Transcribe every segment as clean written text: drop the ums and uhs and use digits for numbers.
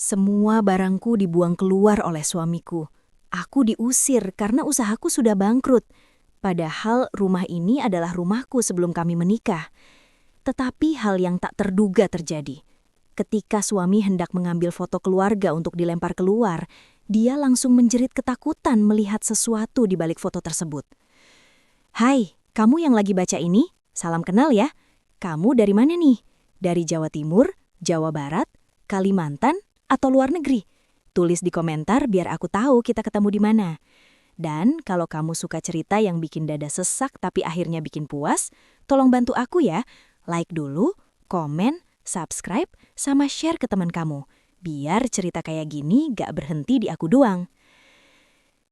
Semua barangku dibuang keluar oleh suamiku. Aku diusir karena usahaku sudah bangkrut. Padahal rumah ini adalah rumahku sebelum kami menikah. Tetapi hal yang tak terduga terjadi. Ketika suami hendak mengambil foto keluarga untuk dilempar keluar, dia langsung menjerit ketakutan melihat sesuatu di balik foto tersebut. "Hai, kamu yang lagi baca ini? Salam kenal ya. Kamu dari mana nih? Dari Jawa Timur, Jawa Barat, Kalimantan, atau luar negeri? Tulis di komentar biar aku tahu kita ketemu di mana. Dan kalau kamu suka cerita yang bikin dada sesak tapi akhirnya bikin puas, tolong bantu aku ya. Like dulu, komen, subscribe, sama share ke teman kamu. Biar cerita kayak gini gak berhenti di aku doang."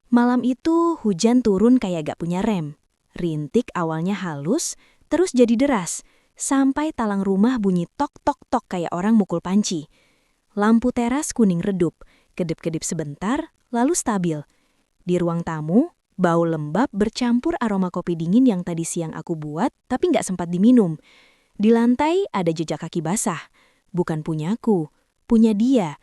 Malam itu hujan turun kayak gak punya rem. Rintik awalnya halus, terus jadi deras. Sampai talang rumah bunyi tok-tok-tok kayak orang mukul panci. Lampu teras kuning redup, kedip-kedip sebentar, lalu stabil. Di ruang tamu, bau lembab bercampur aroma kopi dingin yang tadi siang aku buat tapi nggak sempat diminum. Di lantai ada jejak kaki basah. Bukan punyaku, punya dia.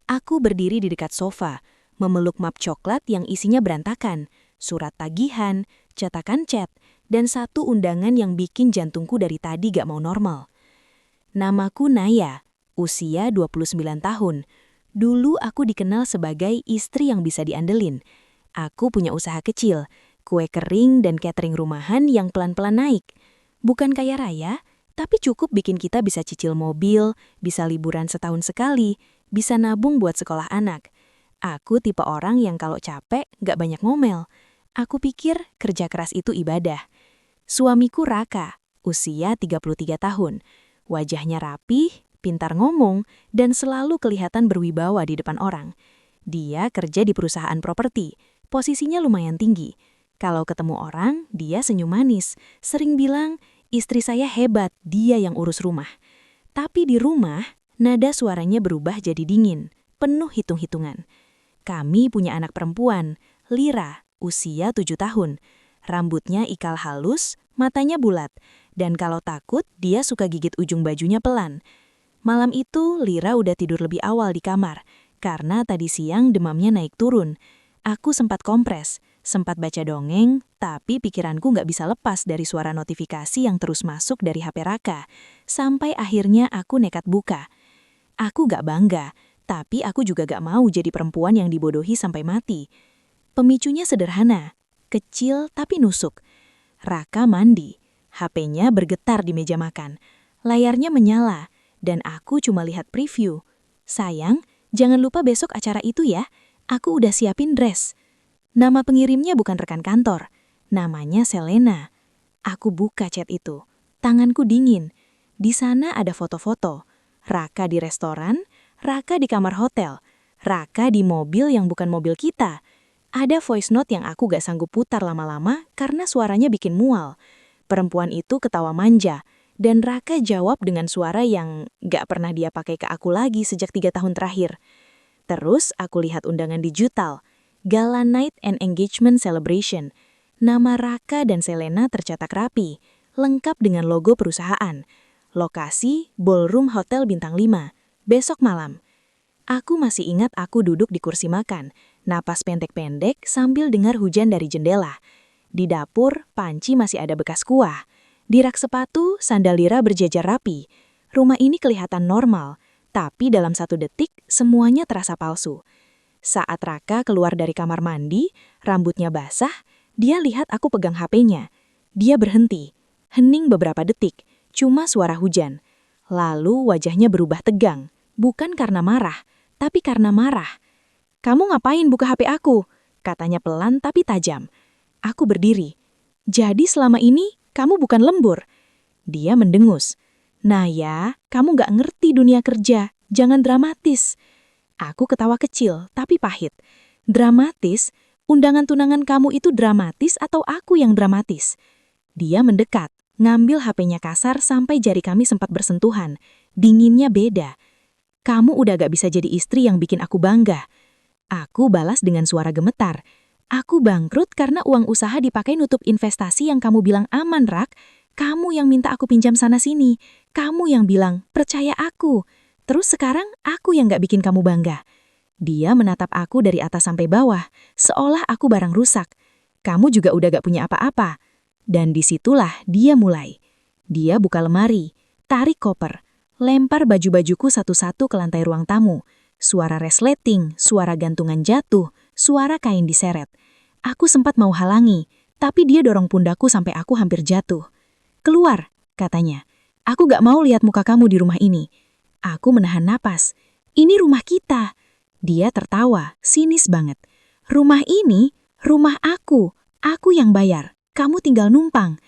Aku berdiri di dekat sofa, memeluk map coklat yang isinya berantakan, surat tagihan, cetakan cat, dan satu undangan yang bikin jantungku dari tadi gak mau normal. Namaku Naya. Usia 29 tahun. Dulu aku dikenal sebagai istri yang bisa diandelin. Aku punya usaha kecil, kue kering dan catering rumahan yang pelan-pelan naik. Bukan kaya raya, tapi cukup bikin kita bisa cicil mobil, bisa liburan setahun sekali, bisa nabung buat sekolah anak. Aku tipe orang yang kalau capek gak banyak ngomel. Aku pikir kerja keras itu ibadah. Suamiku Raka, usia 33 tahun. Wajahnya rapih, pintar ngomong, dan selalu kelihatan berwibawa di depan orang. Dia kerja di perusahaan properti, posisinya lumayan tinggi. Kalau ketemu orang, dia senyum manis, sering bilang, "Istri saya hebat, dia yang urus rumah." Tapi di rumah, nada suaranya berubah jadi dingin, penuh hitung-hitungan. Kami punya anak perempuan, Lira, usia 7 tahun. Rambutnya ikal halus, matanya bulat, dan kalau takut, dia suka gigit ujung bajunya pelan. Malam itu, Lira udah tidur lebih awal di kamar, karena tadi siang demamnya naik turun. Aku sempat kompres, sempat baca dongeng, tapi pikiranku nggak bisa lepas dari suara notifikasi yang terus masuk dari HP Raka. Sampai akhirnya aku nekat buka. Aku nggak bangga, tapi aku juga nggak mau jadi perempuan yang dibodohi sampai mati. Pemicunya sederhana, kecil tapi nusuk. Raka mandi, HP-nya bergetar di meja makan, layarnya menyala, dan aku cuma lihat preview. "Sayang, jangan lupa besok acara itu ya. Aku udah siapin dress." Nama pengirimnya bukan rekan kantor. Namanya Selena. Aku buka chat itu. Tanganku dingin. Di sana ada foto-foto. Raka di restoran, Raka di kamar hotel, Raka di mobil yang bukan mobil kita. Ada voice note yang aku gak sanggup putar lama-lama karena suaranya bikin mual. Perempuan itu ketawa manja. Dan Raka jawab dengan suara yang gak pernah dia pakai ke aku lagi sejak 3 tahun terakhir. Terus aku lihat undangan digital, Gala Night and Engagement Celebration. Nama Raka dan Selena tercetak rapi, lengkap dengan logo perusahaan. Lokasi, Ballroom Hotel Bintang 5, besok malam. Aku masih ingat aku duduk di kursi makan, napas pendek-pendek sambil dengar hujan dari jendela. Di dapur, panci masih ada bekas kuah. Di rak sepatu, sandal Lira berjajar rapi. Rumah ini kelihatan normal, tapi dalam 1 detik, semuanya terasa palsu. Saat Raka keluar dari kamar mandi, rambutnya basah, dia lihat aku pegang HP-nya. Dia berhenti, hening beberapa detik, cuma suara hujan. Lalu wajahnya berubah tegang, bukan karena marah, tapi karena marah. "Kamu ngapain buka HP aku?" katanya pelan tapi tajam. Aku berdiri. "Jadi selama ini, kamu bukan lembur." Dia mendengus. "Naya, kamu gak ngerti dunia kerja, jangan dramatis." Aku ketawa kecil, tapi pahit. "Dramatis? Undangan tunangan kamu itu dramatis atau aku yang dramatis?" Dia mendekat, ngambil HP-nya kasar sampai jari kami sempat bersentuhan. Dinginnya beda. "Kamu udah gak bisa jadi istri yang bikin aku bangga." Aku balas dengan suara gemetar. "Aku bangkrut karena uang usaha dipakai nutup investasi yang kamu bilang aman, Rak. Kamu yang minta aku pinjam sana-sini. Kamu yang bilang, percaya aku. Terus sekarang aku yang gak bikin kamu bangga. Dia menatap aku dari atas sampai bawah, seolah aku barang rusak. Kamu juga udah gak punya apa-apa. Dan disitulah dia mulai. Dia buka lemari, tarik koper, lempar baju-bajuku satu-satu ke lantai ruang tamu. Suara resleting, suara gantungan jatuh, suara kain diseret. Aku sempat mau halangi, tapi dia dorong pundakku sampai aku hampir jatuh. Keluar, katanya. Aku gak mau lihat muka kamu di rumah ini. Aku menahan napas. Ini rumah kita. Dia tertawa, sinis banget. Rumah ini, rumah aku. Aku yang bayar. Kamu tinggal numpang.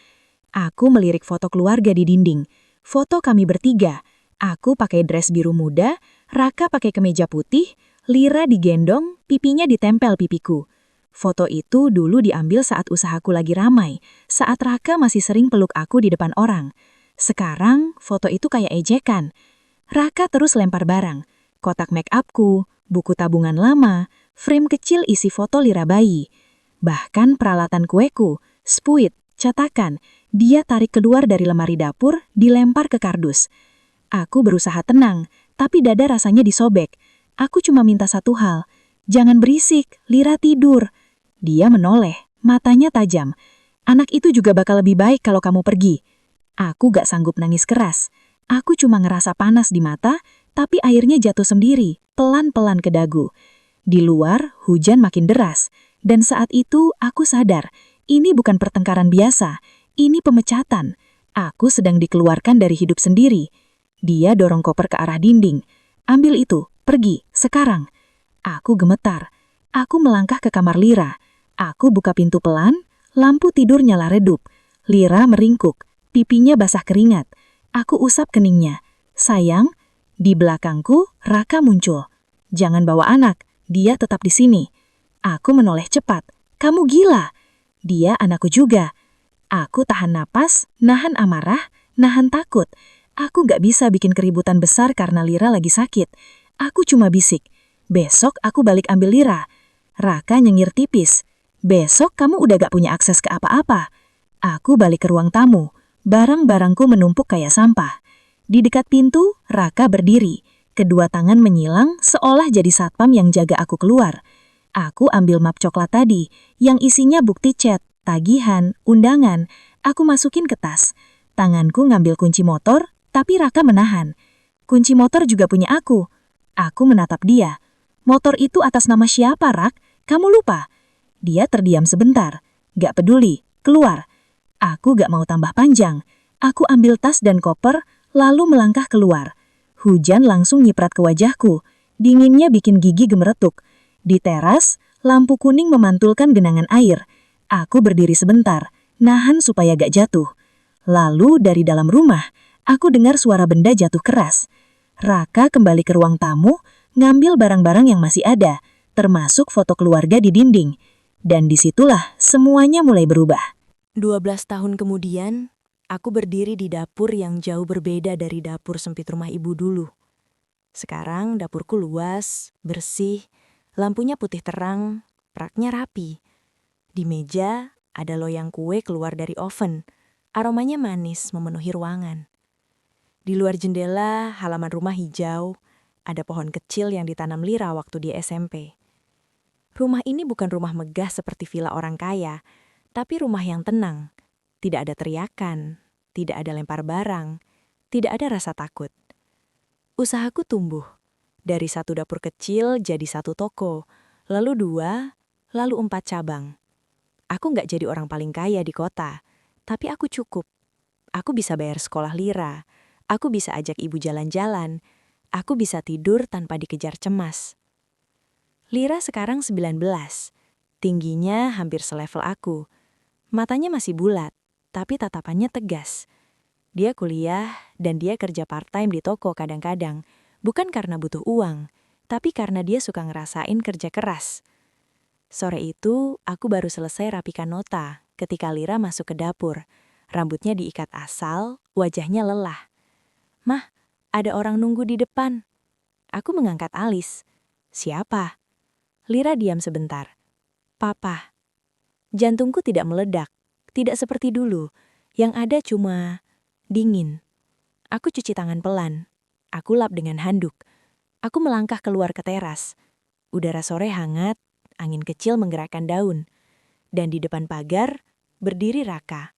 Aku melirik foto keluarga di dinding. Foto kami bertiga. Aku pakai dress biru muda, Raka pakai kemeja putih, Lira digendong, pipinya ditempel pipiku. Foto itu dulu diambil saat usahaku lagi ramai, saat Raka masih sering peluk aku di depan orang. Sekarang, foto itu kayak ejekan. Raka terus lempar barang. Kotak make upku, buku tabungan lama, frame kecil isi foto Lira bayi. Bahkan peralatan kueku, spuit, cetakan, dia tarik keluar dari lemari dapur, dilempar ke kardus. Aku berusaha tenang, tapi dada rasanya disobek. Aku cuma minta satu hal. Jangan berisik, Lira tidur. Dia menoleh, matanya tajam. Anak itu juga bakal lebih baik kalau kamu pergi. Aku gak sanggup nangis keras. Aku cuma ngerasa panas di mata, tapi airnya jatuh sendiri, pelan-pelan ke dagu. Di luar, hujan makin deras. Dan saat itu, aku sadar, ini bukan pertengkaran biasa. Ini pemecatan. Aku sedang dikeluarkan dari hidup sendiri. Dia dorong koper ke arah dinding. Ambil itu, pergi, sekarang. Aku gemetar. Aku melangkah ke kamar Lira. Aku buka pintu pelan, lampu tidur nyala redup. Lira meringkuk, pipinya basah keringat. Aku usap keningnya. Sayang, di belakangku Raka muncul. Jangan bawa anak, dia tetap di sini. Aku menoleh cepat. Kamu gila. Dia anakku juga. Aku tahan napas, nahan amarah, nahan takut. Aku gak bisa bikin keributan besar karena Lira lagi sakit. Aku cuma bisik. Besok aku balik ambil Lira. Raka nyengir tipis. Besok kamu udah gak punya akses ke apa-apa. Aku balik ke ruang tamu. Barang-barangku menumpuk kayak sampah. Di dekat pintu, Raka berdiri. Kedua tangan menyilang seolah jadi satpam yang jaga aku keluar. Aku ambil map coklat tadi, yang isinya bukti chat, tagihan, undangan. Aku masukin ke tas. Tanganku ngambil kunci motor, tapi Raka menahan. Kunci motor juga punya aku. Aku menatap dia. Motor itu atas nama siapa, Rak? Kamu lupa? Dia terdiam sebentar. Gak peduli, keluar. Aku gak mau tambah panjang. Aku ambil tas dan koper, lalu melangkah keluar. Hujan langsung nyiprat ke wajahku. Dinginnya bikin gigi gemeretuk. Di teras, lampu kuning memantulkan genangan air. Aku berdiri sebentar, nahan supaya gak jatuh. Lalu dari dalam rumah, aku dengar suara benda jatuh keras. Raka kembali ke ruang tamu, ngambil barang-barang yang masih ada, termasuk foto keluarga di dinding. Dan disitulah semuanya mulai berubah. 12 tahun kemudian, aku berdiri di dapur yang jauh berbeda dari dapur sempit rumah ibu dulu. Sekarang dapurku luas, bersih, lampunya putih terang, raknya rapi. Di meja ada loyang kue keluar dari oven. Aromanya manis memenuhi ruangan. Di luar jendela, halaman rumah hijau, ada pohon kecil yang ditanam Lira waktu di SMP. Rumah ini bukan rumah megah seperti villa orang kaya, tapi rumah yang tenang. Tidak ada teriakan, tidak ada lempar barang, tidak ada rasa takut. Usahaku tumbuh. Dari satu dapur kecil jadi satu toko, lalu 2, lalu 4 cabang. Aku nggak jadi orang paling kaya di kota, tapi aku cukup. Aku bisa bayar sekolah Lira, aku bisa ajak ibu jalan-jalan, aku bisa tidur tanpa dikejar cemas. Lira sekarang 19, tingginya hampir selevel aku. Matanya masih bulat, tapi tatapannya tegas. Dia kuliah dan dia kerja part-time di toko kadang-kadang, bukan karena butuh uang, tapi karena dia suka ngerasain kerja keras. Sore itu, aku baru selesai rapikan nota ketika Lira masuk ke dapur. Rambutnya diikat asal, wajahnya lelah. "Mah, ada orang nunggu di depan." Aku mengangkat alis. "Siapa?" Lira diam sebentar. "Papa." Jantungku tidak meledak, tidak seperti dulu. Yang ada cuma dingin. Aku cuci tangan pelan. Aku lap dengan handuk. Aku melangkah keluar ke teras. Udara sore hangat, angin kecil menggerakkan daun. Dan di depan pagar, berdiri Raka.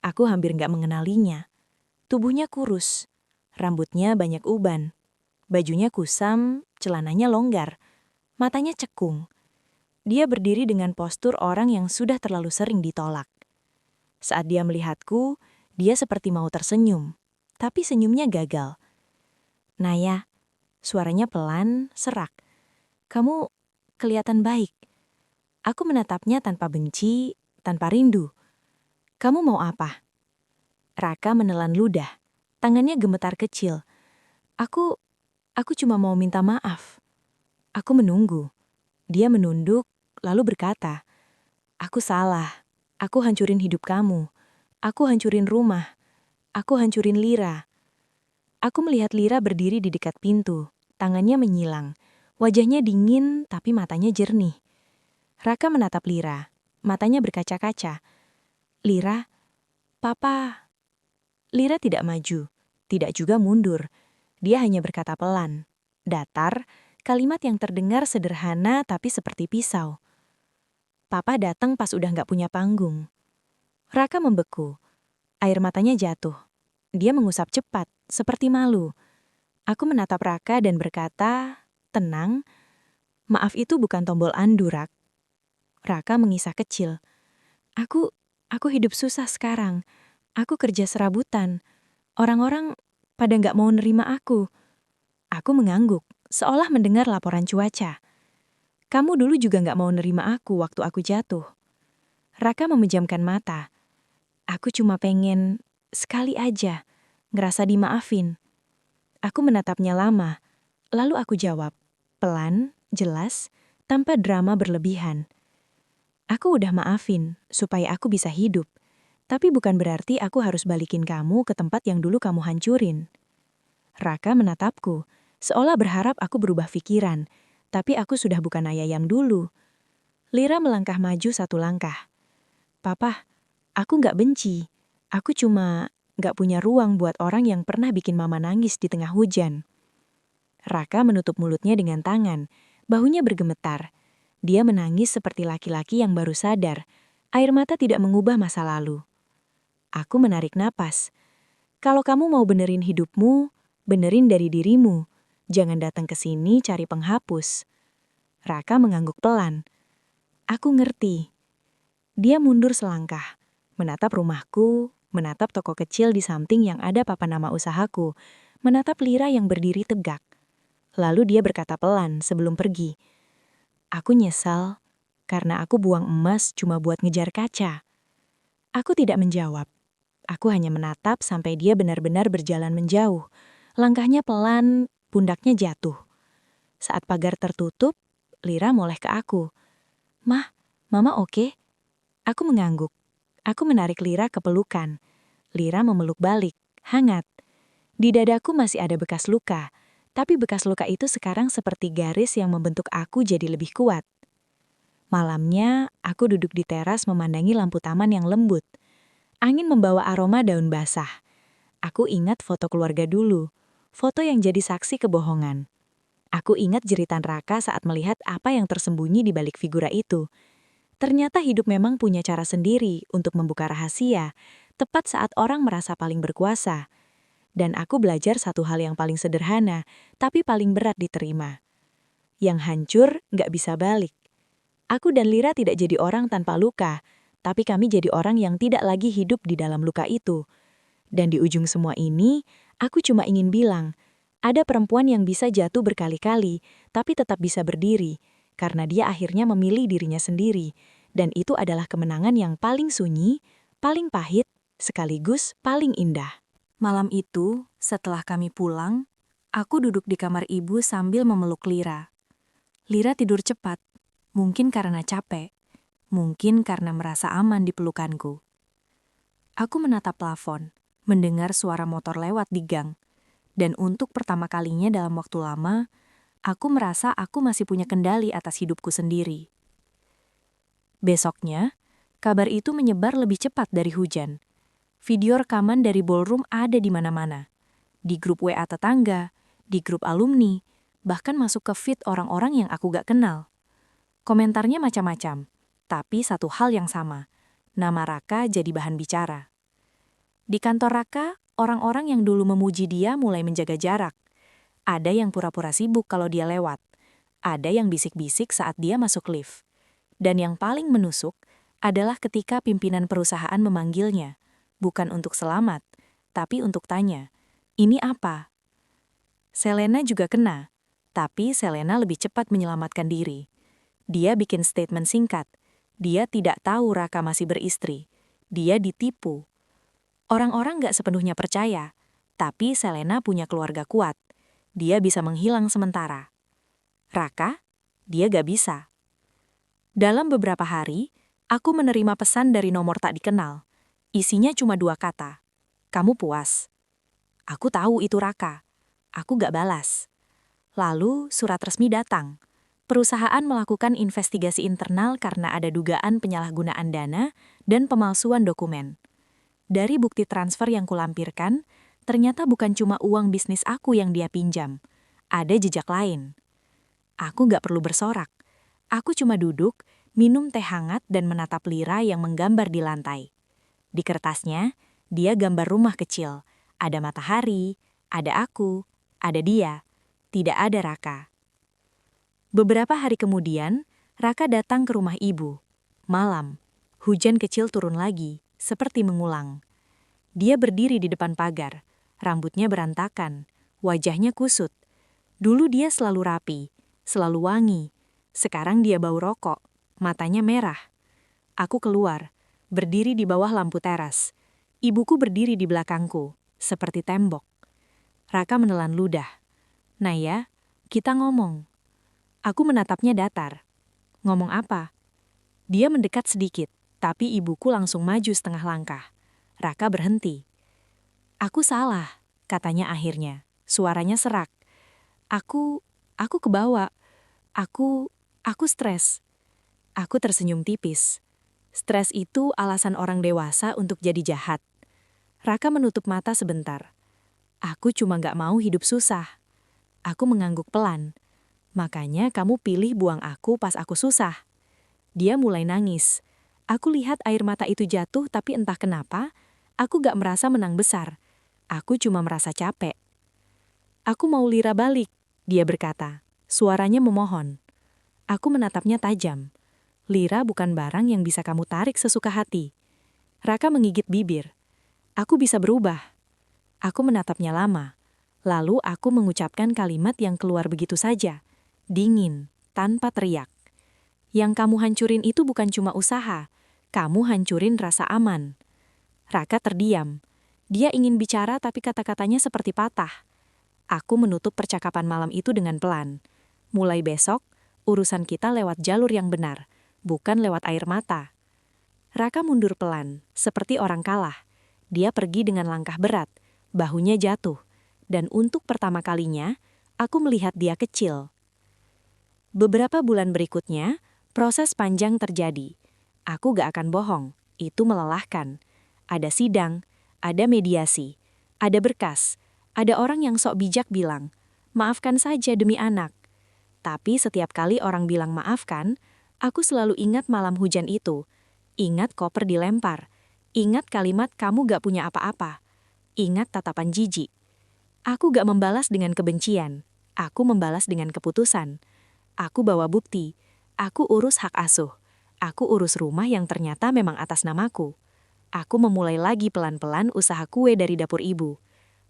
Aku hampir nggak mengenalinya. Tubuhnya kurus, rambutnya banyak uban. Bajunya kusam, celananya longgar, matanya cekung. Dia berdiri dengan postur orang yang sudah terlalu sering ditolak. Saat dia melihatku, dia seperti mau tersenyum, tapi senyumnya gagal. Naya, suaranya pelan, serak. Kamu kelihatan baik. Aku menatapnya tanpa benci, tanpa rindu. Kamu mau apa? Raka menelan ludah. Tangannya gemetar kecil. Aku cuma mau minta maaf. Aku menunggu. Dia menunduk, lalu berkata, "Aku salah. Aku hancurin hidup kamu. Aku hancurin rumah. Aku hancurin Lira." Aku melihat Lira berdiri di dekat pintu. Tangannya menyilang. Wajahnya dingin, tapi matanya jernih. Raka menatap Lira. Matanya berkaca-kaca. "Lira, Papa." Lira tidak maju, tidak juga mundur. Dia hanya berkata pelan, datar, kalimat yang terdengar sederhana tapi seperti pisau. "Papa datang pas udah nggak punya panggung." Raka membeku. Air matanya jatuh. Dia mengusap cepat, seperti malu. Aku menatap Raka dan berkata, "Tenang, maaf itu bukan tombol andu, Rak." Raka mengisah kecil. Aku hidup susah sekarang. Aku kerja serabutan. Orang-orang pada nggak mau nerima aku." Aku mengangguk, seolah mendengar laporan cuaca. "Kamu dulu juga nggak mau nerima aku waktu aku jatuh." Raka memejamkan mata. "Aku cuma pengen, sekali aja, ngerasa dimaafin." Aku menatapnya lama, lalu aku jawab, pelan, jelas, tanpa drama berlebihan. "Aku udah maafin, supaya aku bisa hidup. Tapi bukan berarti aku harus balikin kamu ke tempat yang dulu kamu hancurin." Raka menatapku, seolah berharap aku berubah pikiran, tapi aku sudah bukan ayah yang dulu. Lira melangkah maju satu langkah. "Papa, aku nggak benci. Aku cuma nggak punya ruang buat orang yang pernah bikin mama nangis di tengah hujan." Raka menutup mulutnya dengan tangan, bahunya bergemetar. Dia menangis seperti laki-laki yang baru sadar. Air mata tidak mengubah masa lalu. Aku menarik napas. "Kalau kamu mau benerin hidupmu, benerin dari dirimu. Jangan datang ke sini cari penghapus." Raka mengangguk pelan. Aku ngerti. Dia mundur selangkah, menatap rumahku, menatap toko kecil di samping yang ada papan nama usahaku, menatap Lira yang berdiri tegak. Lalu dia berkata pelan sebelum pergi, "Aku nyesal, karena aku buang emas cuma buat ngejar kaca." Aku tidak menjawab. Aku hanya menatap sampai dia benar-benar berjalan menjauh. Langkahnya pelan, pundaknya jatuh. Saat pagar tertutup, Lira moleh ke aku. "Mah, Mama oke?" Aku mengangguk. Aku menarik Lira ke pelukan. Lira memeluk balik, hangat. Di dadaku masih ada bekas luka, tapi bekas luka itu sekarang seperti garis yang membentuk aku jadi lebih kuat. Malamnya, aku duduk di teras memandangi lampu taman yang lembut. Angin membawa aroma daun basah. Aku ingat foto keluarga dulu, foto yang jadi saksi kebohongan. Aku ingat jeritan Raka saat melihat apa yang tersembunyi di balik figura itu. Ternyata hidup memang punya cara sendiri untuk membuka rahasia, tepat saat orang merasa paling berkuasa. Dan aku belajar satu hal yang paling sederhana, tapi paling berat diterima. Yang hancur nggak bisa balik. Aku dan Lira tidak jadi orang tanpa luka, tapi kami jadi orang yang tidak lagi hidup di dalam luka itu. Dan di ujung semua ini, aku cuma ingin bilang, ada perempuan yang bisa jatuh berkali-kali, tapi tetap bisa berdiri, karena dia akhirnya memilih dirinya sendiri. Dan itu adalah kemenangan yang paling sunyi, paling pahit, sekaligus paling indah. Malam itu, setelah kami pulang, aku duduk di kamar ibu sambil memeluk Lira. Lira tidur cepat, mungkin karena capek, mungkin karena merasa aman di pelukanku. Aku menatap plafon, mendengar suara motor lewat di gang, dan untuk pertama kalinya dalam waktu lama, aku merasa aku masih punya kendali atas hidupku sendiri. Besoknya, kabar itu menyebar lebih cepat dari hujan. Video rekaman dari ballroom ada di mana-mana. di grup WA tetangga, di grup alumni, bahkan masuk ke feed orang-orang yang aku gak kenal. Komentarnya macam-macam, tapi satu hal yang sama. Nama Raka jadi bahan bicara. Di kantor Raka, orang-orang yang dulu memuji dia mulai menjaga jarak. Ada yang pura-pura sibuk kalau dia lewat. Ada yang bisik-bisik saat dia masuk lift. Dan yang paling menusuk adalah ketika pimpinan perusahaan memanggilnya, bukan untuk selamat, tapi untuk tanya, "Ini apa?" Selena juga kena, tapi Selena lebih cepat menyelamatkan diri. Dia bikin statement singkat. Dia tidak tahu Raka masih beristri. Dia ditipu. Orang-orang gak sepenuhnya percaya, tapi Selena punya keluarga kuat. Dia bisa menghilang sementara. Raka, dia gak bisa. Dalam beberapa hari, aku menerima pesan dari nomor tak dikenal. Isinya cuma 2 kata. "Kamu puas?" Aku tahu itu Raka. Aku gak balas. Lalu surat resmi datang. Perusahaan melakukan investigasi internal karena ada dugaan penyalahgunaan dana dan pemalsuan dokumen. Dari bukti transfer yang kulampirkan, ternyata bukan cuma uang bisnis aku yang dia pinjam. Ada jejak lain. Aku gak perlu bersorak. Aku cuma duduk, minum teh hangat dan menatap Lira yang menggambar di lantai. Di kertasnya, dia gambar rumah kecil. Ada matahari, ada aku, ada dia. Tidak ada Raka. Beberapa hari kemudian, Raka datang ke rumah ibu. Malam, hujan kecil turun lagi, seperti mengulang. Dia berdiri di depan pagar, rambutnya berantakan, wajahnya kusut. Dulu dia selalu rapi, selalu wangi. Sekarang dia bau rokok, matanya merah. Aku keluar, berdiri di bawah lampu teras. Ibuku berdiri di belakangku, seperti tembok. Raka menelan ludah. "Naya, kita ngomong." Aku menatapnya datar. "Ngomong apa?" Dia mendekat sedikit, tapi ibuku langsung maju setengah langkah. Raka berhenti. "Aku salah," katanya akhirnya. Suaranya serak. Aku kebawa. Aku stres." Aku tersenyum tipis. Stres itu alasan orang dewasa untuk jadi jahat. Raka menutup mata sebentar. "Aku cuma gak mau hidup susah." Aku mengangguk pelan. "Makanya kamu pilih buang aku pas aku susah." Dia mulai nangis. Aku lihat air mata itu jatuh, tapi entah kenapa, aku gak merasa menang besar. Aku cuma merasa capek. "Aku mau Lira balik," dia berkata. Suaranya memohon. Aku menatapnya tajam. "Lira bukan barang yang bisa kamu tarik sesuka hati." Raka menggigit bibir. "Aku bisa berubah." Aku menatapnya lama. Lalu aku mengucapkan kalimat yang keluar begitu saja. Dingin, tanpa teriak. "Yang kamu hancurin itu bukan cuma usaha. Kamu hancurin rasa aman." Raka terdiam. Dia ingin bicara tapi kata-katanya seperti patah. Aku menutup percakapan malam itu dengan pelan. Mulai besok, urusan kita lewat jalur yang benar, bukan lewat air mata. Raka mundur pelan, seperti orang kalah. Dia pergi dengan langkah berat, bahunya jatuh. Dan untuk pertama kalinya, aku melihat dia kecil. Beberapa bulan berikutnya, proses panjang terjadi. Aku gak akan bohong, itu melelahkan. Ada sidang, ada mediasi, ada berkas, ada orang yang sok bijak bilang, "Maafkan saja demi anak." Tapi setiap kali orang bilang maafkan, aku selalu ingat malam hujan itu. Ingat koper dilempar. Ingat kalimat "kamu gak punya apa-apa." Ingat tatapan jijik. Aku gak membalas dengan kebencian. Aku membalas dengan keputusan. Aku bawa bukti. Aku urus hak asuh. Aku urus rumah yang ternyata memang atas namaku. Aku memulai lagi pelan-pelan usaha kue dari dapur ibu.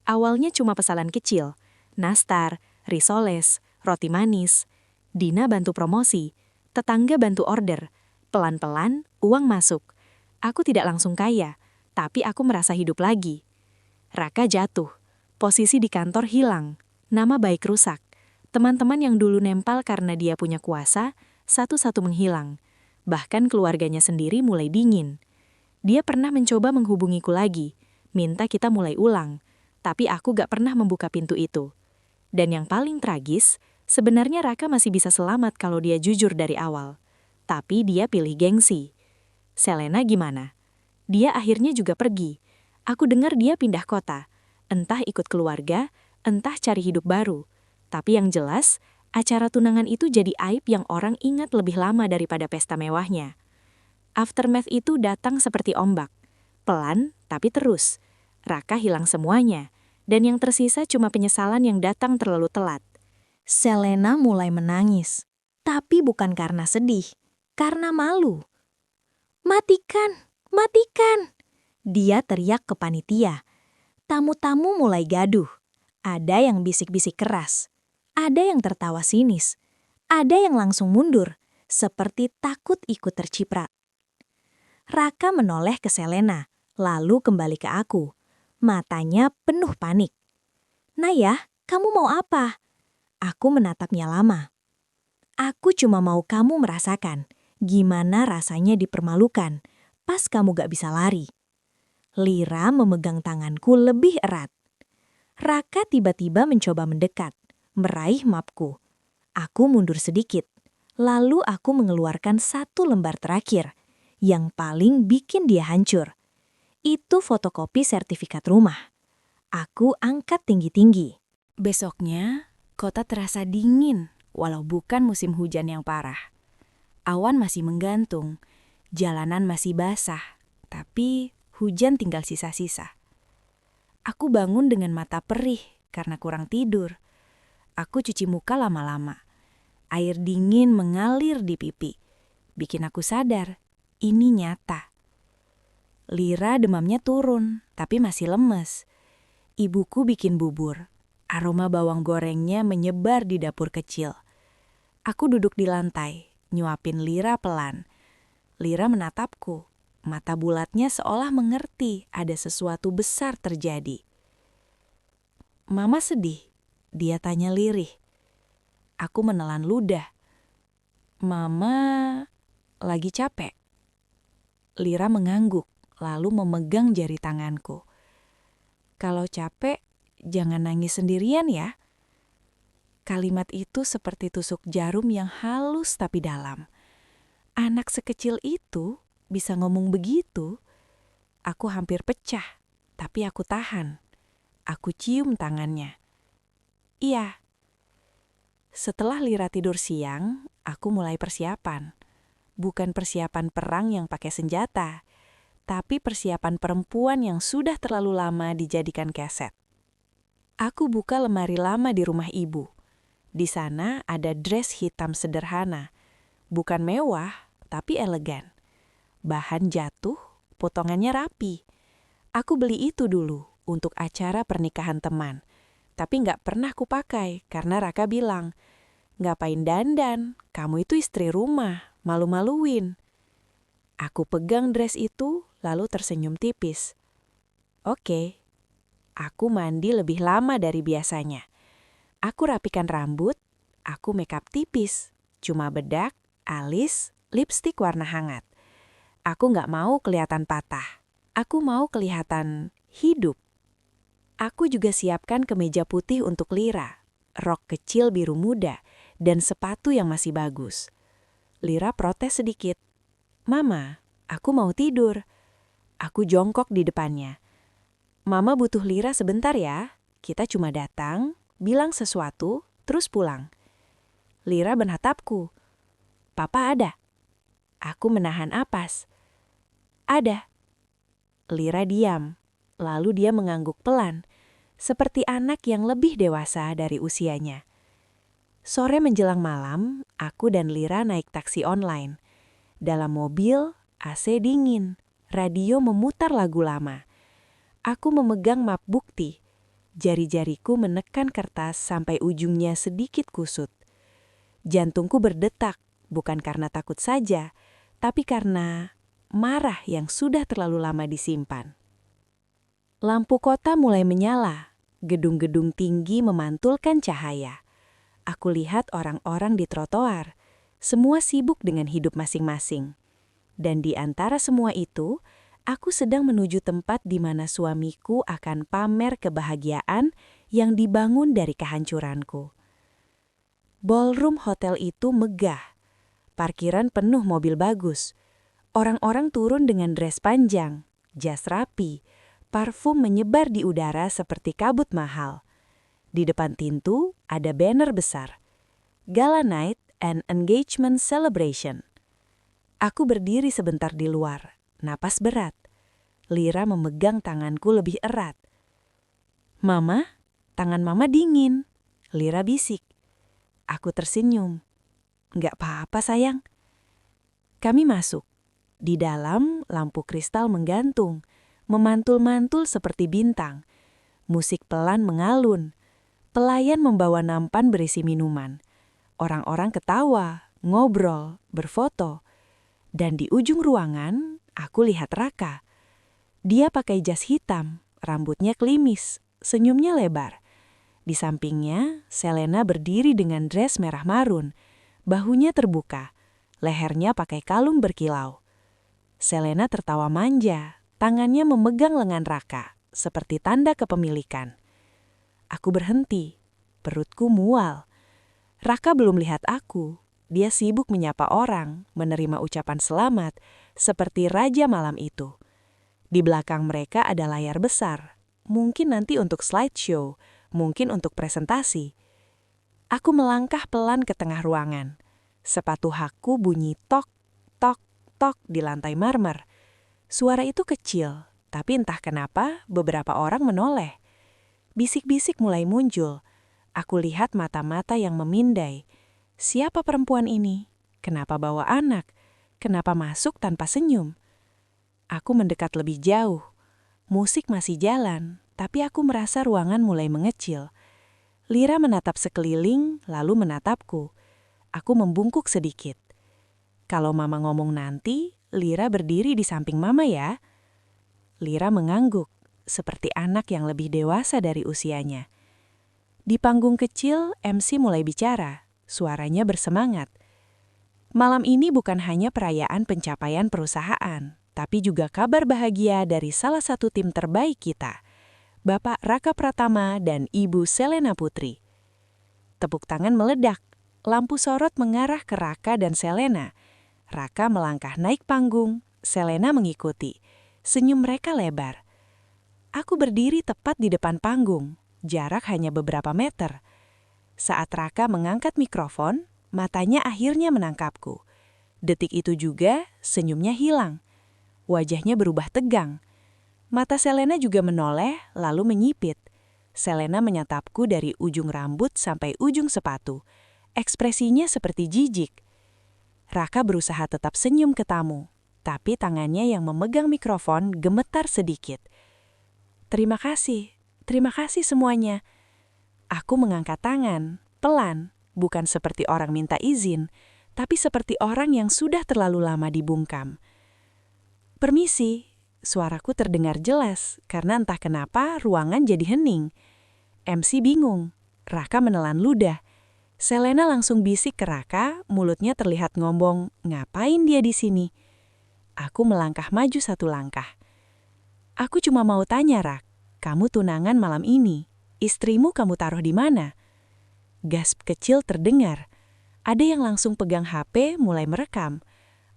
Awalnya cuma pesanan kecil. Nastar, risoles, roti manis. Dina bantu promosi. Tetangga bantu order. Pelan-pelan, uang masuk. Aku tidak langsung kaya, tapi aku merasa hidup lagi. Raka jatuh. Posisi di kantor hilang. Nama baik rusak. Teman-teman yang dulu nempal karena dia punya kuasa, satu-satu menghilang. Bahkan keluarganya sendiri mulai dingin. Dia pernah mencoba menghubungiku lagi, minta kita mulai ulang. Tapi aku gak pernah membuka pintu itu. Dan yang paling tragis, sebenarnya Raka masih bisa selamat kalau dia jujur dari awal. Tapi dia pilih gengsi. Selena gimana? Dia akhirnya juga pergi. Aku dengar dia pindah kota. Entah ikut keluarga, entah cari hidup baru. Tapi yang jelas, acara tunangan itu jadi aib yang orang ingat lebih lama daripada pesta mewahnya. Aftermath itu datang seperti ombak. Pelan, tapi terus. Raka hilang semuanya. Dan yang tersisa cuma penyesalan yang datang terlalu telat. Selena mulai menangis. Tapi bukan karena sedih, karena malu. "Matikan! Matikan!" Dia teriak ke panitia. Tamu-tamu mulai gaduh. Ada yang bisik-bisik keras. Ada yang tertawa sinis. Ada yang langsung mundur, seperti takut ikut terciprat. Raka menoleh ke Selena, lalu kembali ke aku. Matanya penuh panik. "Naya, kamu mau apa?" Aku menatapnya lama. "Aku cuma mau kamu merasakan gimana rasanya dipermalukan pas kamu gak bisa lari." Lira memegang tanganku lebih erat. Raka tiba-tiba mencoba mendekat, meraih mapku. Aku mundur sedikit, lalu aku mengeluarkan satu lembar terakhir, yang paling bikin dia hancur. Itu fotokopi sertifikat rumah. Aku angkat tinggi-tinggi. Besoknya, kota terasa dingin, walau bukan musim hujan yang parah. Awan masih menggantung, jalanan masih basah, tapi hujan tinggal sisa-sisa. Aku bangun dengan mata perih karena kurang tidur. Aku cuci muka lama-lama. Air dingin mengalir di pipi. Bikin aku sadar, ini nyata. Lira demamnya turun, tapi masih lemes. Ibuku bikin bubur. Aroma bawang gorengnya menyebar di dapur kecil. Aku duduk di lantai, nyuapin Lira pelan. Lira menatapku. Mata bulatnya seolah mengerti ada sesuatu besar terjadi. "Mama sedih?" Dia tanya lirih. Aku menelan ludah. "Mama lagi capek." Lira mengangguk, lalu memegang jari tanganku. "Kalau capek, jangan nangis sendirian ya." Kalimat itu seperti tusuk jarum yang halus tapi dalam. Anak sekecil itu bisa ngomong begitu. Aku hampir pecah, tapi aku tahan. Aku cium tangannya. Iya. Setelah Lira tidur siang, aku mulai persiapan. Bukan persiapan perang yang pakai senjata, tapi persiapan perempuan yang sudah terlalu lama dijadikan keset. Aku buka lemari lama di rumah ibu. Di sana ada dress hitam sederhana. Bukan mewah, tapi elegan. Bahan jatuh, potongannya rapi. Aku beli itu dulu untuk acara pernikahan teman. Tapi nggak pernah kupakai karena Raka bilang, "Ngapain dandan, kamu itu istri rumah, malu-maluin." Aku pegang dress itu lalu tersenyum tipis. Oke, aku mandi lebih lama dari biasanya. Aku rapikan rambut, aku makeup tipis, cuma bedak, alis, lipstik warna hangat. Aku nggak mau kelihatan patah. Aku mau kelihatan hidup. Aku juga siapkan kemeja putih untuk Lira, rok kecil biru muda, dan sepatu yang masih bagus. Lira protes sedikit. "Mama, aku mau tidur." Aku jongkok di depannya. "Mama butuh Lira sebentar ya. Kita cuma datang, bilang sesuatu, terus pulang." Lira menatapku. "Papa ada?" Aku menahan napas. "Ada." Lira diam, lalu dia mengangguk pelan, seperti anak yang lebih dewasa dari usianya. Sore menjelang malam, aku dan Lira naik taksi online. Dalam mobil, AC dingin, radio memutar lagu lama. Aku memegang map bukti. Jari-jariku menekan kertas sampai ujungnya sedikit kusut. Jantungku berdetak, bukan karena takut saja, tapi karena marah yang sudah terlalu lama disimpan. Lampu kota mulai menyala, gedung-gedung tinggi memantulkan cahaya. Aku lihat orang-orang di trotoar, semua sibuk dengan hidup masing-masing. Dan di antara semua itu, aku sedang menuju tempat di mana suamiku akan pamer kebahagiaan yang dibangun dari kehancuranku. Ballroom hotel itu megah. Parkiran penuh mobil bagus. Orang-orang turun dengan dress panjang, jas rapi, Parfum menyebar di udara seperti kabut mahal. Di depan pintu ada banner besar. Gala Night and Engagement Celebration. Aku berdiri sebentar di luar, napas berat. Lira memegang tanganku lebih erat. "Mama, tangan Mama dingin," Lira bisik. Aku tersenyum. "Nggak apa-apa sayang." Kami masuk. Di dalam, lampu kristal menggantung, memantul-mantul seperti bintang. Musik pelan mengalun. Pelayan membawa nampan berisi minuman. Orang-orang ketawa, ngobrol, berfoto. Dan di ujung ruangan, aku lihat Raka. Dia pakai jas hitam, rambutnya klimis, senyumnya lebar. Di sampingnya, Selena berdiri dengan dress merah marun. Bahunya terbuka, lehernya pakai kalung berkilau. Selena tertawa manja, tangannya memegang lengan Raka, seperti tanda kepemilikan. Aku berhenti, perutku mual. Raka belum lihat aku. Dia sibuk menyapa orang, menerima ucapan selamat, seperti raja malam itu. Di belakang mereka ada layar besar, mungkin nanti untuk slideshow, mungkin untuk presentasi. Aku melangkah pelan ke tengah ruangan. Sepatu hakku bunyi tok, tok, tok di lantai marmer. Suara itu kecil, tapi entah kenapa beberapa orang menoleh. Bisik-bisik mulai muncul. Aku lihat mata-mata yang memindai. Siapa perempuan ini? Kenapa bawa anak? Kenapa masuk tanpa senyum? Aku mendekat lebih jauh. Musik masih jalan, tapi aku merasa ruangan mulai mengecil. Lira menatap sekeliling, lalu menatapku. Aku membungkuk sedikit. "Kalau Mama ngomong nanti, Lira berdiri di samping Mama ya." Lira mengangguk, seperti anak yang lebih dewasa dari usianya. Di panggung kecil, MC mulai bicara. Suaranya bersemangat. "Malam ini bukan hanya perayaan pencapaian perusahaan, tapi juga kabar bahagia dari salah satu tim terbaik kita, Bapak Raka Pratama dan Ibu Selena Putri." Tepuk tangan meledak. Lampu sorot mengarah ke Raka dan Selena. Raka melangkah naik panggung, Selena mengikuti. Senyum mereka lebar. Aku berdiri tepat di depan panggung, jarak hanya beberapa meter. Saat Raka mengangkat mikrofon, matanya akhirnya menangkapku. Detik itu juga, senyumnya hilang. Wajahnya berubah tegang. Mata Selena juga menoleh, lalu menyipit. Selena menyatapku dari ujung rambut sampai ujung sepatu. Ekspresinya seperti jijik. Raka berusaha tetap senyum ke tamu, tapi tangannya yang memegang mikrofon gemetar sedikit. Terima kasih semuanya." Aku mengangkat tangan, pelan, bukan seperti orang minta izin, tapi seperti orang yang sudah terlalu lama dibungkam. "Permisi," suaraku terdengar jelas, karena entah kenapa ruangan jadi hening. MC bingung, Raka menelan ludah. Selena langsung bisik ke Raka, mulutnya terlihat ngomong, "Ngapain dia di sini?" Aku melangkah maju satu langkah. "Aku cuma mau tanya, Rak, kamu tunangan malam ini. Istrimu kamu taruh di mana?" Gasp kecil terdengar. Ada yang langsung pegang HP mulai merekam.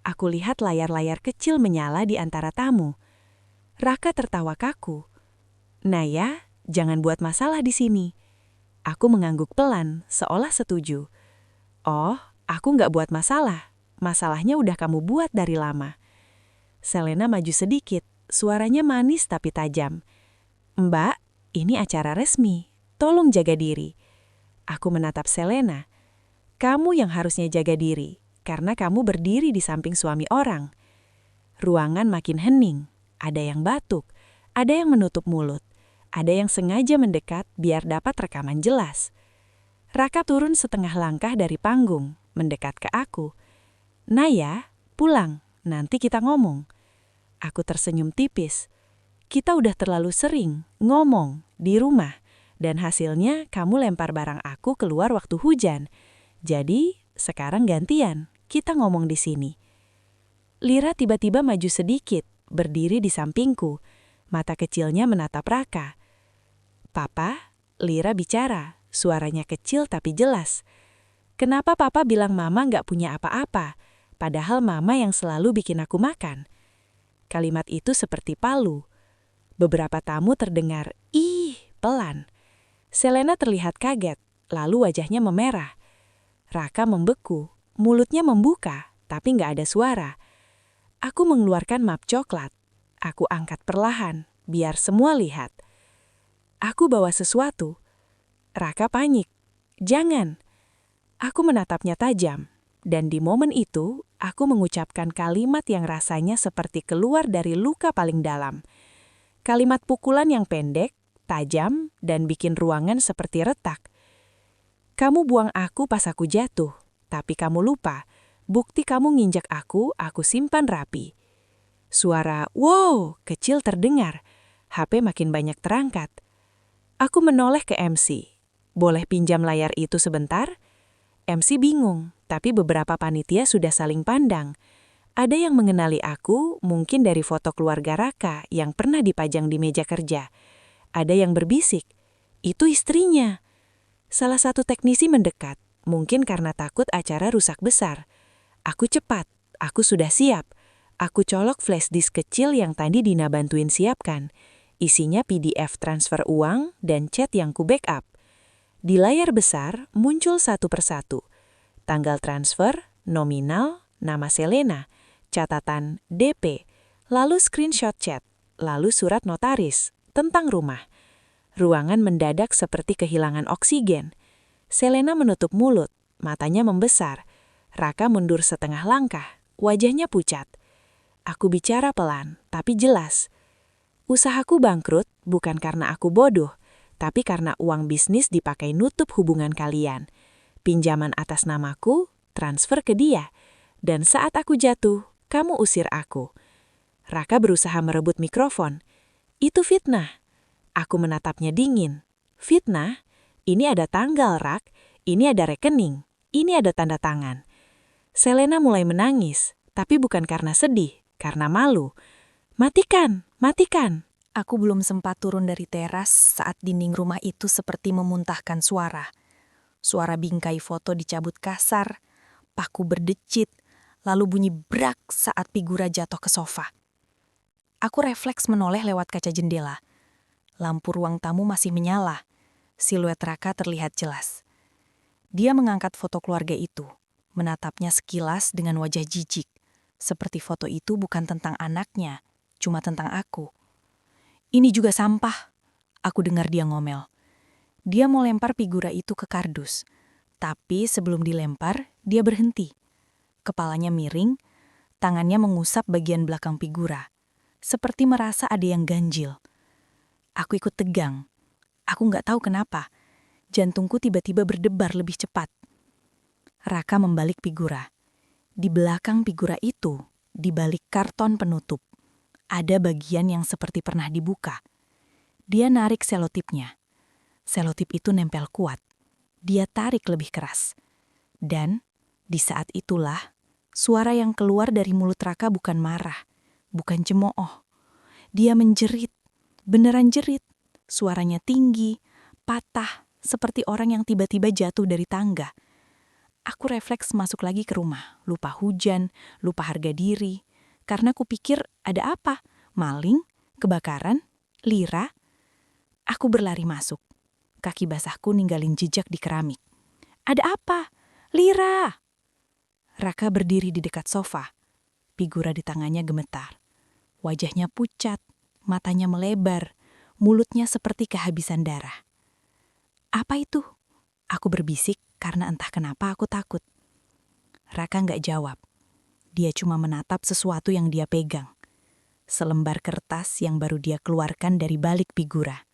Aku lihat layar-layar kecil menyala di antara tamu. Raka tertawa kaku. "Naya, jangan buat masalah di sini." Aku mengangguk pelan, seolah setuju. "Oh, aku nggak buat masalah. Masalahnya udah kamu buat dari lama." Selena maju sedikit, suaranya manis tapi tajam. "Mbak, ini acara resmi. Tolong jaga diri." Aku menatap Selena. "Kamu yang harusnya jaga diri, karena kamu berdiri di samping suami orang." Ruangan makin hening. Ada yang batuk, ada yang menutup mulut, ada yang sengaja mendekat biar dapat rekaman jelas. Raka turun setengah langkah dari panggung, mendekat ke aku. "Naya, pulang, nanti kita ngomong." Aku tersenyum tipis. "Kita udah terlalu sering ngomong di rumah, dan hasilnya kamu lempar barang aku keluar waktu hujan. Jadi, sekarang gantian, kita ngomong di sini." Lira tiba-tiba maju sedikit, berdiri di sampingku. Mata kecilnya menatap Raka. "Papa," Lira bicara, suaranya kecil tapi jelas. "Kenapa Papa bilang Mama nggak punya apa-apa, padahal Mama yang selalu bikin aku makan?" Kalimat itu seperti palu. Beberapa tamu terdengar, "Ih," pelan. Selena terlihat kaget, lalu wajahnya memerah. Raka membeku, mulutnya membuka, tapi nggak ada suara. Aku mengeluarkan map coklat. Aku angkat perlahan, biar semua lihat. Aku bawa sesuatu. Raka panik. "Jangan." Aku menatapnya tajam. Dan di momen itu, aku mengucapkan kalimat yang rasanya seperti keluar dari luka paling dalam. Kalimat pukulan yang pendek, tajam, dan bikin ruangan seperti retak. "Kamu buang aku pas aku jatuh, tapi kamu lupa. Bukti kamu nginjak aku simpan rapi." Suara "wow" kecil terdengar. HP makin banyak terangkat. Aku menoleh ke MC. "Boleh pinjam layar itu sebentar?" MC bingung, tapi beberapa panitia sudah saling pandang. Ada yang mengenali aku, mungkin dari foto keluarga Raka yang pernah dipajang di meja kerja. Ada yang berbisik, "Itu istrinya." Salah satu teknisi mendekat, mungkin karena takut acara rusak besar. Aku cepat, aku sudah siap. Aku colok flash disk kecil yang tadi Dina bantuin siapkan. Isinya PDF transfer uang dan chat yang ku backup. Di layar besar muncul satu persatu. Tanggal transfer, nominal, nama Selena, catatan DP, lalu screenshot chat, lalu surat notaris tentang rumah. Ruangan mendadak seperti kehilangan oksigen. Selena menutup mulut, matanya membesar. Raka mundur setengah langkah, wajahnya pucat. Aku bicara pelan, tapi jelas. Usahaku bangkrut bukan karena aku bodoh, tapi karena uang bisnis dipakai nutup hubungan kalian. Pinjaman atas namaku, transfer ke dia. Dan saat aku jatuh, kamu usir aku. Raka berusaha merebut mikrofon. "Itu fitnah." Aku menatapnya dingin. "Fitnah? Ini ada tanggal, Rak. Ini ada rekening. Ini ada tanda tangan." Selena mulai menangis, tapi bukan karena sedih, karena malu. "Matikan, matikan." Aku belum sempat turun dari teras saat dinding rumah itu seperti memuntahkan suara. Suara bingkai foto dicabut kasar, paku berdecit, lalu bunyi brak saat figura jatuh ke sofa. Aku refleks menoleh lewat kaca jendela. Lampu ruang tamu masih menyala. Siluet Raka terlihat jelas. Dia mengangkat foto keluarga itu, menatapnya sekilas dengan wajah jijik. Seperti foto itu bukan tentang anaknya, cuma tentang aku. "Ini juga sampah," aku dengar dia ngomel. Dia mau lempar figura itu ke kardus. Tapi sebelum dilempar, dia berhenti. Kepalanya miring, tangannya mengusap bagian belakang figura. Seperti merasa ada yang ganjil. Aku ikut tegang. Aku nggak tahu kenapa. Jantungku tiba-tiba berdebar lebih cepat. Raka membalik figura. Di belakang figura itu, di balik karton penutup, ada bagian yang seperti pernah dibuka. Dia narik selotipnya. Selotip itu nempel kuat. Dia tarik lebih keras. Dan di saat itulah, suara yang keluar dari mulut Raka bukan marah, bukan cemooh. Dia menjerit, beneran jerit. Suaranya tinggi, patah, seperti orang yang tiba-tiba jatuh dari tangga. Aku refleks masuk lagi ke rumah, lupa hujan, lupa harga diri. Karena kupikir ada apa? Maling? Kebakaran? Lira? Aku berlari masuk. Kaki basahku ninggalin jejak di keramik. "Ada apa? Lira!" Raka berdiri di dekat sofa. Figura di tangannya gemetar. Wajahnya pucat, matanya melebar, mulutnya seperti kehabisan darah. "Apa itu?" Aku berbisik karena entah kenapa aku takut. Raka nggak jawab. Dia cuma menatap sesuatu yang dia pegang. Selembar kertas yang baru dia keluarkan dari balik figura.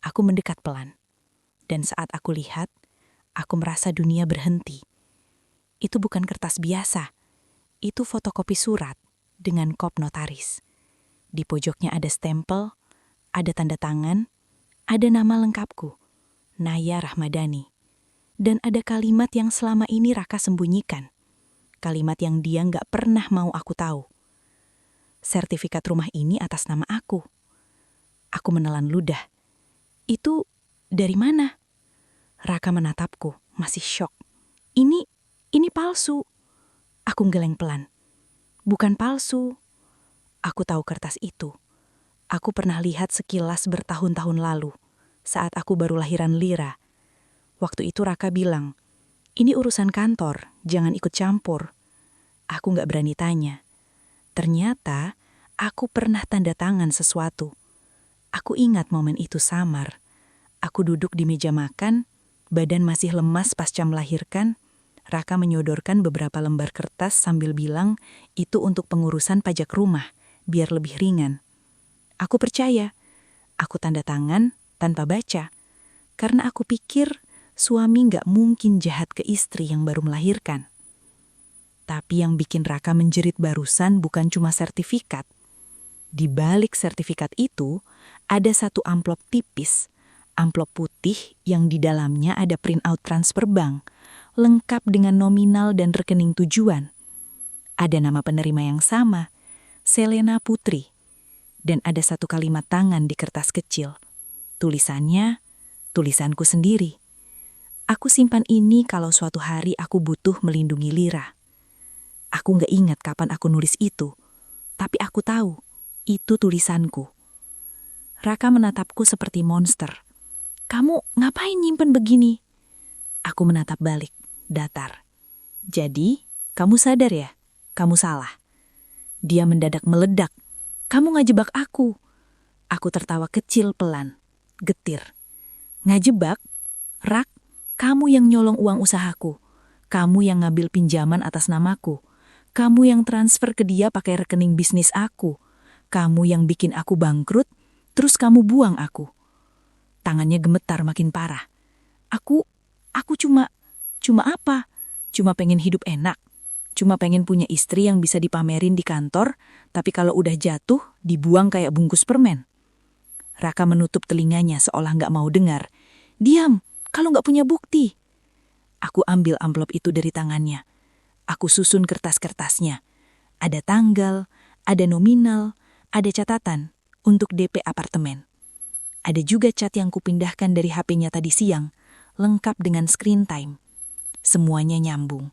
Aku mendekat pelan. Dan saat aku lihat, aku merasa dunia berhenti. Itu bukan kertas biasa. Itu fotokopi surat dengan kop notaris. Di pojoknya ada stempel, ada tanda tangan, ada nama lengkapku, Naya Rahmadani. Dan ada kalimat yang selama ini Raka sembunyikan. Kalimat yang dia nggak pernah mau aku tahu. Sertifikat rumah ini atas nama aku. Aku menelan ludah. "Itu dari mana?" Raka menatapku, masih syok. Ini palsu." Aku geleng pelan. "Bukan palsu." Aku tahu kertas itu. Aku pernah lihat sekilas bertahun-tahun lalu, saat aku baru lahiran Lira. Waktu itu Raka bilang, "Ini urusan kantor, jangan ikut campur." Aku nggak berani tanya. Ternyata, aku pernah tanda tangan sesuatu. Aku ingat momen itu samar. Aku duduk di meja makan, badan masih lemas pasca melahirkan. Raka menyodorkan beberapa lembar kertas sambil bilang, "Itu untuk pengurusan pajak rumah, biar lebih ringan." Aku percaya. Aku tanda tangan tanpa baca. Karena aku pikir suami nggak mungkin jahat ke istri yang baru melahirkan. Tapi yang bikin Raka menjerit barusan bukan cuma sertifikat. Di balik sertifikat itu, ada satu amplop tipis, amplop putih yang di dalamnya ada printout transfer bank, lengkap dengan nominal dan rekening tujuan. Ada nama penerima yang sama, Selena Putri. Dan ada satu kalimat tangan di kertas kecil. Tulisannya, tulisanku sendiri. Aku simpan ini kalau suatu hari aku butuh melindungi Lira. Aku nggak ingat kapan aku nulis itu, tapi aku tahu, itu tulisanku. Raka menatapku seperti monster. "Kamu ngapain nyimpen begini?" Aku menatap balik, datar. "Jadi, kamu sadar ya? Kamu salah." Dia mendadak meledak. "Kamu ngajebak aku." Aku tertawa kecil pelan, getir. "Ngajebak? Rak, kamu yang nyolong uang usahaku. Kamu yang ngambil pinjaman atas namaku. Kamu yang transfer ke dia pakai rekening bisnis aku. Kamu yang bikin aku bangkrut, terus kamu buang aku." Tangannya gemetar makin parah. Aku cuma apa? Cuma pengen hidup enak. Cuma pengen punya istri yang bisa dipamerin di kantor, tapi kalau udah jatuh, dibuang kayak bungkus permen. Raka menutup telinganya seolah nggak mau dengar. "Diam, kalau nggak punya bukti." Aku ambil amplop itu dari tangannya. Aku susun kertas-kertasnya. Ada tanggal, ada nominal, ada catatan untuk DP apartemen. Ada juga chat yang kupindahkan dari HP-nya tadi siang, lengkap dengan screen time. Semuanya nyambung.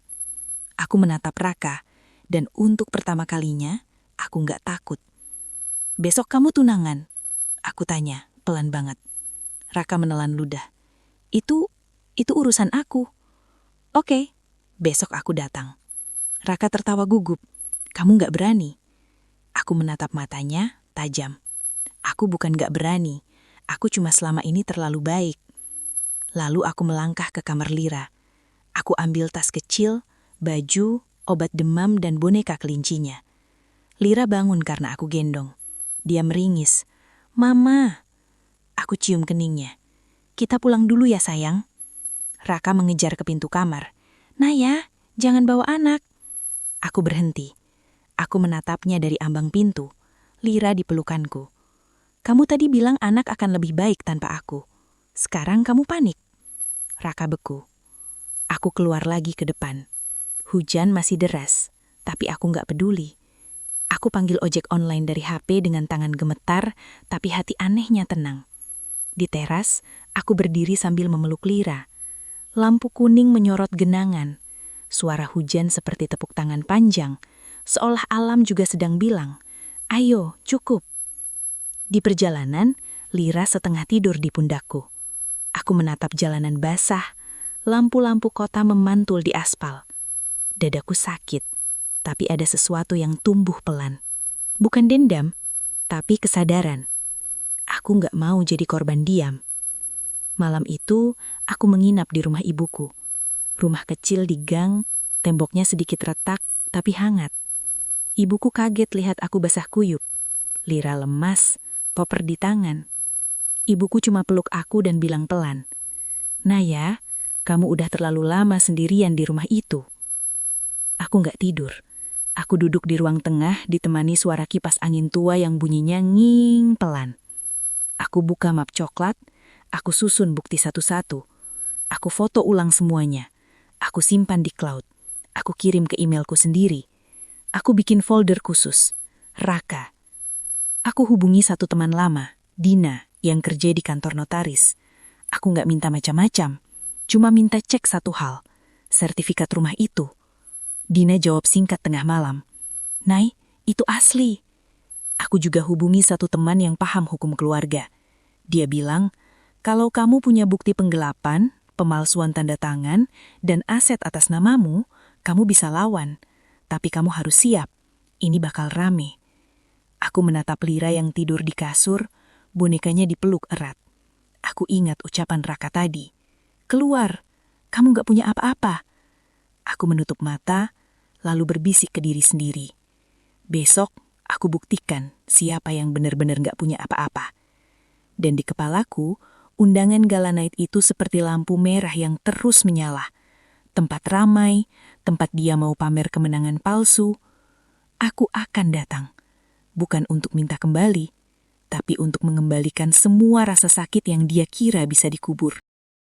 Aku menatap Raka, dan untuk pertama kalinya, aku nggak takut. "Besok kamu tunangan?" Aku tanya, pelan banget. Raka menelan ludah. Itu urusan aku." "Oke, besok aku datang." Raka tertawa gugup. "Kamu nggak berani?" Aku menatap matanya, tajam. "Aku bukan nggak berani. Aku cuma selama ini terlalu baik." Lalu aku melangkah ke kamar Lira. Aku ambil tas kecil, baju, obat demam, dan boneka kelincinya. Lira bangun karena aku gendong. Dia meringis. "Mama." Aku cium keningnya. "Kita pulang dulu ya sayang." Raka mengejar ke pintu kamar. "Naya, jangan bawa anak." Aku berhenti. Aku menatapnya dari ambang pintu. Lira di pelukanku. "Kamu tadi bilang anak akan lebih baik tanpa aku. Sekarang kamu panik." Raka beku. Aku keluar lagi ke depan. Hujan masih deras, tapi aku nggak peduli. Aku panggil ojek online dari HP dengan tangan gemetar, tapi hati anehnya tenang. Di teras, aku berdiri sambil memeluk Lira. Lampu kuning menyorot genangan. Suara hujan seperti tepuk tangan panjang, seolah alam juga sedang bilang, "Ayo, cukup." Di perjalanan, Lira setengah tidur di pundakku. Aku menatap jalanan basah, lampu-lampu kota memantul di aspal. Dadaku sakit, tapi ada sesuatu yang tumbuh pelan. Bukan dendam, tapi kesadaran. Aku nggak mau jadi korban diam. Malam itu, aku menginap di rumah ibuku. Rumah kecil di gang, temboknya sedikit retak, tapi hangat. Ibuku kaget lihat aku basah kuyup. Lira lemas, koper di tangan. Ibuku cuma peluk aku dan bilang pelan, "Naya, kamu udah terlalu lama sendirian di rumah itu." Aku nggak tidur. Aku duduk di ruang tengah ditemani suara kipas angin tua yang bunyinya nging pelan. Aku buka map coklat, aku susun bukti satu-satu. Aku foto ulang semuanya. Aku simpan di cloud. Aku kirim ke emailku sendiri. Aku bikin folder khusus. Raka. Aku hubungi satu teman lama, Dina, yang kerja di kantor notaris. Aku nggak minta macam-macam. Cuma minta cek satu hal. Sertifikat rumah itu. Dina jawab singkat tengah malam. "Nay, itu asli." Aku juga hubungi satu teman yang paham hukum keluarga. Dia bilang, kalau kamu punya bukti penggelapan, pemalsuan tanda tangan, dan aset atas namamu, kamu bisa lawan. Tapi kamu harus siap, ini bakal rame. Aku menatap Lira yang tidur di kasur, bonekanya dipeluk erat. Aku ingat ucapan Raka tadi. Keluar, kamu gak punya apa-apa. Aku menutup mata, lalu berbisik ke diri sendiri. Besok, aku buktikan siapa yang benar-benar gak punya apa-apa. Dan di kepalaku, undangan gala night itu seperti lampu merah yang terus menyala. Tempat ramai, tempat dia mau pamer kemenangan palsu. Aku akan datang. Bukan untuk minta kembali, tapi untuk mengembalikan semua rasa sakit yang dia kira bisa dikubur.